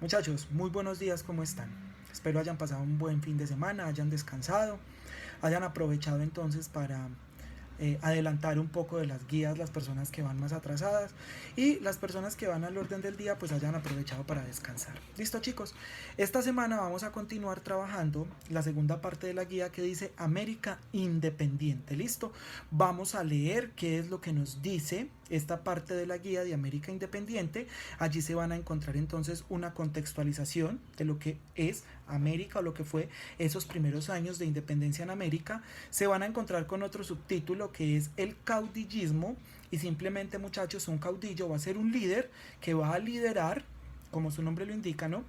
Muchachos, muy buenos días, ¿cómo están? Espero hayan pasado un buen fin de semana, hayan descansado, hayan aprovechado entonces para adelantar un poco de las guías, las personas que van más atrasadas, y las personas que van al orden del día pues hayan aprovechado para descansar. Listo, chicos, esta semana vamos a continuar trabajando la segunda parte de la guía que dice América Independiente. Listo, vamos a leer qué es lo que nos dice esta parte de la guía de América Independiente. Allí se van a encontrar entonces una contextualización de lo que es América o lo que fue esos primeros años de independencia en América. Se van a encontrar con otro subtítulo que es el caudillismo, y simplemente, muchachos, un caudillo va a ser un líder que va a liderar, como su nombre lo indica, ¿no?,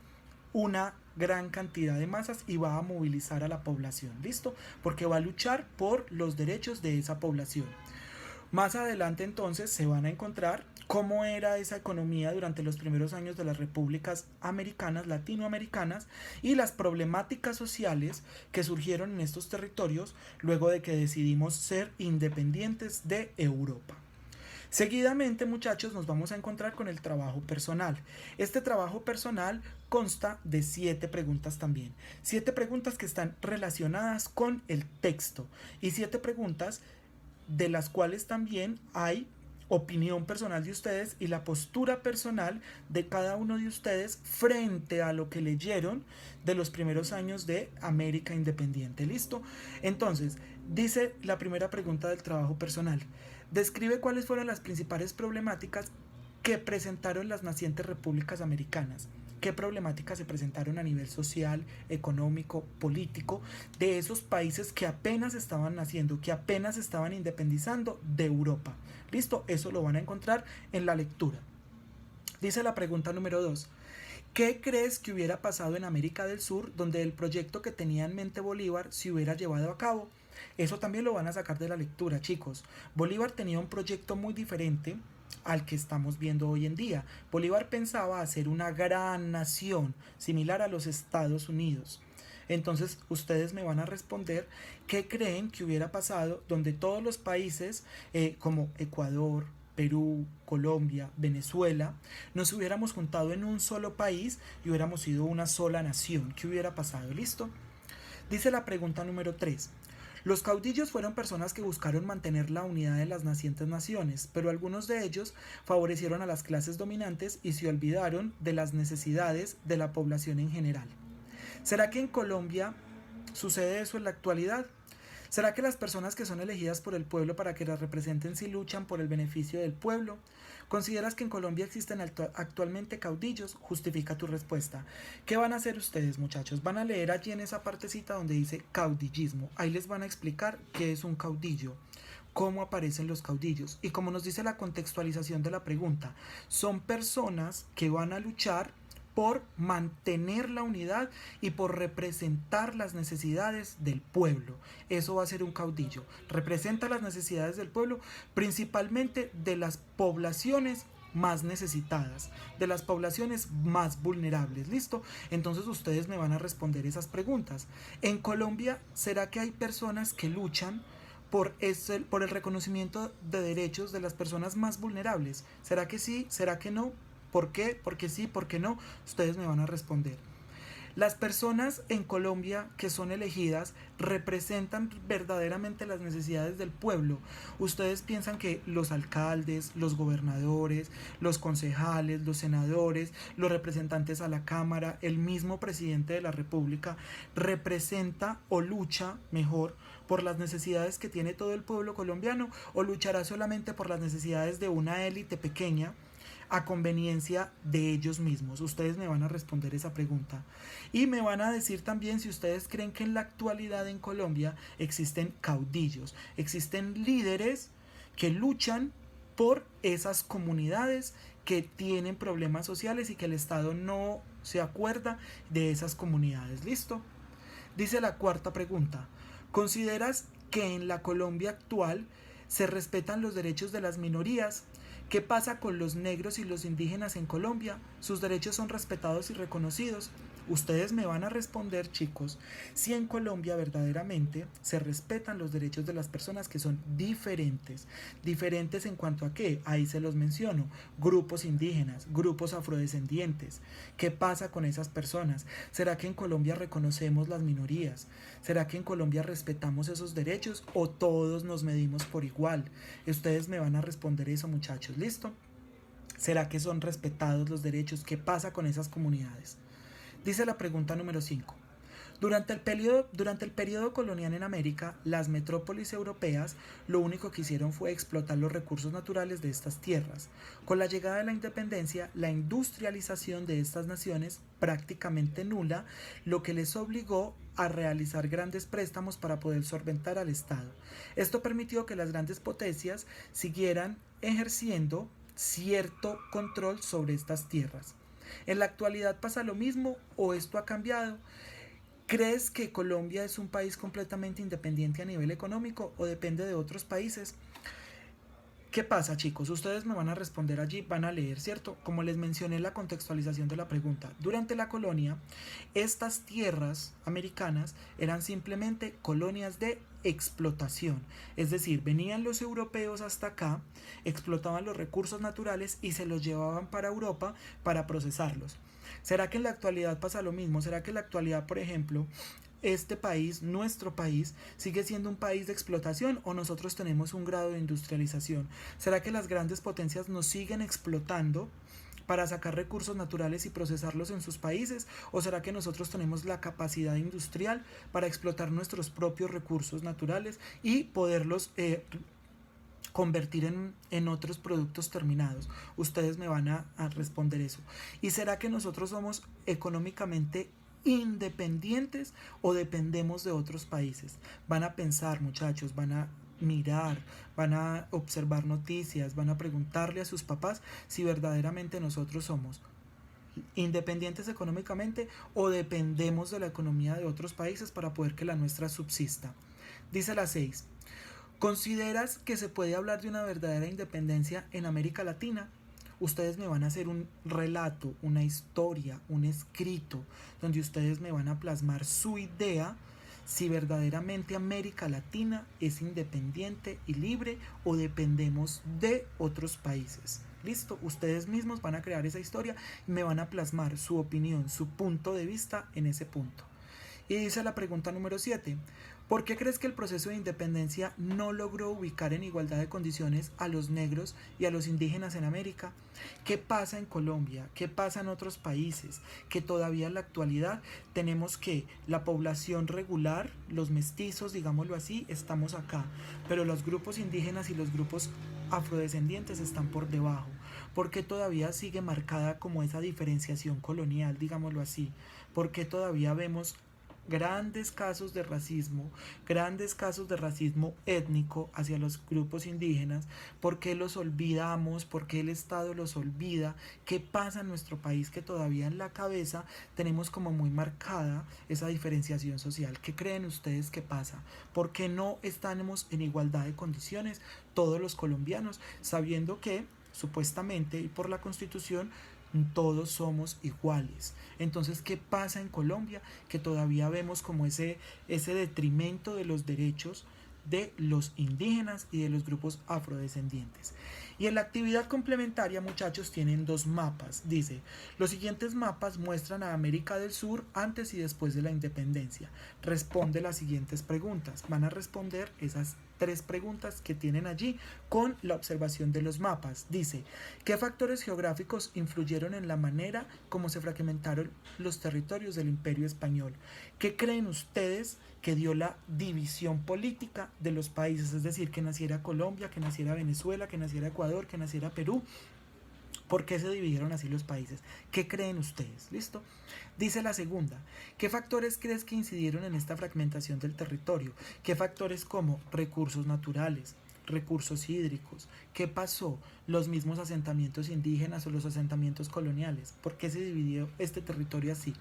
una gran cantidad de masas y va a movilizar a la población. ¿Listo? Porque va a luchar por los derechos de esa población. Más adelante entonces se van a encontrar cómo era esa economía durante los primeros años de las repúblicas americanas, latinoamericanas, y las problemáticas sociales que surgieron en estos territorios luego de que decidimos ser independientes de Europa. Seguidamente, muchachos, nos vamos a encontrar con el trabajo personal. Este trabajo personal consta de 7 preguntas también. 7 preguntas que están relacionadas con el texto y 7 preguntas de las cuales también hay opinión personal de ustedes y la postura personal de cada uno de ustedes frente a lo que leyeron de los primeros años de América Independiente. ¿Listo? Entonces, dice la primera pregunta del trabajo personal. Describe cuáles fueron las principales problemáticas que presentaron las nacientes repúblicas americanas. ¿Qué problemáticas se presentaron a nivel social, económico, político de esos países que apenas estaban naciendo, que apenas estaban independizando de Europa? Listo, eso lo van a encontrar en la lectura. Dice la pregunta número 2. ¿Qué crees que hubiera pasado en América del Sur donde el proyecto que tenía en mente Bolívar se hubiera llevado a cabo? Eso también lo van a sacar de la lectura, chicos. Bolívar tenía un proyecto muy diferente al que estamos viendo hoy en día. Bolívar pensaba hacer una gran nación, similar a los Estados Unidos. Entonces ustedes me van a responder qué creen que hubiera pasado donde todos los países como Ecuador, Perú, Colombia, Venezuela, nos hubiéramos juntado en un solo país y hubiéramos sido una sola nación. ¿Qué hubiera pasado? ¿Listo? Dice la pregunta número 3. Los caudillos fueron personas que buscaron mantener la unidad de las nacientes naciones, pero algunos de ellos favorecieron a las clases dominantes y se olvidaron de las necesidades de la población en general. ¿Será que en Colombia sucede eso en la actualidad? ¿Será que las personas que son elegidas por el pueblo para que las representen sí luchan por el beneficio del pueblo? ¿Consideras que en Colombia existen actualmente caudillos? Justifica tu respuesta. ¿Qué van a hacer ustedes, muchachos? Van a leer allí en esa partecita donde dice caudillismo. Ahí les van a explicar qué es un caudillo, cómo aparecen los caudillos. Y como nos dice la contextualización de la pregunta, son personas que van a luchar por mantener la unidad y por representar las necesidades del pueblo. Eso va a ser un caudillo. Representa las necesidades del pueblo, principalmente de las poblaciones más necesitadas, de las poblaciones más vulnerables. ¿Listo? Entonces ustedes me van a responder esas preguntas. En Colombia, ¿será que hay personas que luchan por el reconocimiento de derechos de las personas más vulnerables? ¿Será que sí? ¿Será que no? ¿Por qué? ¿Por qué sí? ¿Por qué no? Ustedes me van a responder. Las personas en Colombia que son elegidas representan verdaderamente las necesidades del pueblo. Ustedes piensan que los alcaldes, los gobernadores, los concejales, los senadores, los representantes a la Cámara, el mismo presidente de la República representa o lucha mejor por las necesidades que tiene todo el pueblo colombiano, o luchará solamente por las necesidades de una élite pequeña a conveniencia de ellos mismos? Ustedes me van a responder esa pregunta y me van a decir también si ustedes creen que en la actualidad en Colombia existen caudillos, existen líderes que luchan por esas comunidades que tienen problemas sociales y que el Estado no se acuerda de esas comunidades. ¿Listo? Dice la cuarta pregunta. ¿Consideras que en la Colombia actual se respetan los derechos de las minorías? ¿Qué pasa con los negros y los indígenas en Colombia? ¿Sus derechos son respetados y reconocidos? Ustedes me van a responder, chicos, si en Colombia verdaderamente se respetan los derechos de las personas que son diferentes. Diferentes en cuanto a qué, ahí se los menciono, grupos indígenas, grupos afrodescendientes. ¿Qué pasa con esas personas? ¿Será que en Colombia reconocemos las minorías? ¿Será que en Colombia respetamos esos derechos o todos nos medimos por igual? Ustedes me van a responder eso, muchachos, ¿listo? ¿Será que son respetados los derechos? ¿Qué pasa con esas comunidades? Dice la pregunta número 5. Durante el periodo colonial en América, las metrópolis europeas lo único que hicieron fue explotar los recursos naturales de estas tierras. Con la llegada de la independencia, la industrialización de estas naciones prácticamente nula, lo que les obligó a realizar grandes préstamos para poder solventar al Estado. Esto permitió que las grandes potencias siguieran ejerciendo cierto control sobre estas tierras. ¿En la actualidad pasa lo mismo o esto ha cambiado? ¿Crees que Colombia es un país completamente independiente a nivel económico o depende de otros países? ¿Qué pasa, chicos? Ustedes me van a responder allí, van a leer, ¿cierto? Como les mencioné en la contextualización de la pregunta, durante la colonia, estas tierras americanas eran simplemente colonias de explotación. Es decir, venían los europeos hasta acá, explotaban los recursos naturales y se los llevaban para Europa para procesarlos. ¿Será que en la actualidad pasa lo mismo? ¿Será que en la actualidad, por ejemplo, este país, nuestro país, sigue siendo un país de explotación o nosotros tenemos un grado de industrialización? ¿Será que las grandes potencias nos siguen explotando para sacar recursos naturales y procesarlos en sus países? ¿O será que nosotros tenemos la capacidad industrial para explotar nuestros propios recursos naturales y poderlos convertir en otros productos terminados? Ustedes me van a responder eso. ¿Y será que nosotros somos económicamente independientes o dependemos de otros países? Van a pensar, muchachos, van a mirar, van a observar noticias, van a preguntarle a sus papás si verdaderamente nosotros somos independientes económicamente o dependemos de la economía de otros países para poder que la nuestra subsista. Dice la 6. ¿Consideras que se puede hablar de una verdadera independencia en América Latina? Ustedes me van a hacer un relato, una historia, un escrito, donde ustedes me van a plasmar su idea si verdaderamente América Latina es independiente y libre o dependemos de otros países. Listo, ustedes mismos van a crear esa historia y me van a plasmar su opinión, su punto de vista en ese punto. Y dice la pregunta número 7. ¿Por qué crees que el proceso de independencia no logró ubicar en igualdad de condiciones a los negros y a los indígenas en América? ¿Qué pasa en Colombia? ¿Qué pasa en otros países? Que todavía en la actualidad tenemos que la población regular, los mestizos, digámoslo así, estamos acá, pero los grupos indígenas y los grupos afrodescendientes están por debajo. ¿Por qué todavía sigue marcada como esa diferenciación colonial, digámoslo así? ¿Por qué todavía vemos grandes casos de racismo étnico hacia los grupos indígenas? ¿Por qué los olvidamos? ¿Por qué el Estado los olvida? ¿Qué pasa en nuestro país que todavía en la cabeza tenemos como muy marcada esa diferenciación social? ¿Qué creen ustedes que pasa? ¿Por qué no estamos en igualdad de condiciones todos los colombianos, sabiendo que supuestamente y por la Constitución todos somos iguales? Entonces, ¿qué pasa en Colombia? Que todavía vemos como ese detrimento de los derechos de los indígenas y de los grupos afrodescendientes. Y en la actividad complementaria, muchachos, tienen dos mapas. Dice, los siguientes mapas muestran a América del Sur antes y después de la independencia. Responde las siguientes preguntas. Van a responder esas 3 preguntas que tienen allí con la observación de los mapas. Dice, ¿qué factores geográficos influyeron en la manera como se fragmentaron los territorios del Imperio Español? ¿Qué creen ustedes que dio la división política de los países? Es decir, que naciera Colombia, que naciera Venezuela, que naciera Ecuador, que naciera Perú. ¿Por qué se dividieron así los países? ¿Qué creen ustedes? ¿Listo? Dice la segunda, ¿qué factores crees que incidieron en esta fragmentación del territorio? ¿Qué factores como recursos naturales, recursos hídricos? ¿Qué pasó? Los mismos asentamientos indígenas o los asentamientos coloniales. ¿Por qué se dividió este territorio así?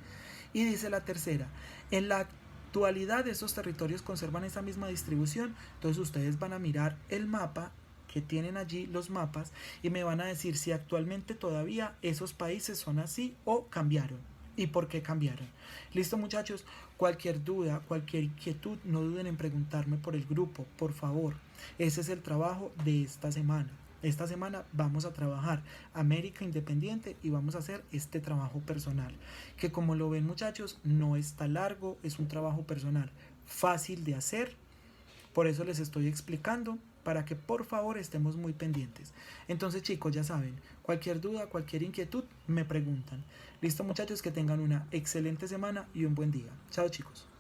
Y dice la tercera, en la actualidad esos territorios conservan esa misma distribución. Entonces ustedes van a mirar el mapa que tienen allí, los mapas, y me van a decir si actualmente todavía esos países son así o cambiaron. y por qué cambiaron. Listo, muchachos, cualquier duda, cualquier inquietud, no duden en preguntarme por el grupo, por favor. Ese es el trabajo de esta semana. Esta semana vamos a trabajar América Independiente y vamos a hacer este trabajo personal, que como lo ven, muchachos, no está largo, es un trabajo personal fácil de hacer. Por eso les estoy explicando, para que por favor estemos muy pendientes. Entonces, chicos, ya saben, cualquier duda, cualquier inquietud, me preguntan. Listo, muchachos, que tengan una excelente semana y un buen día. Chao, chicos.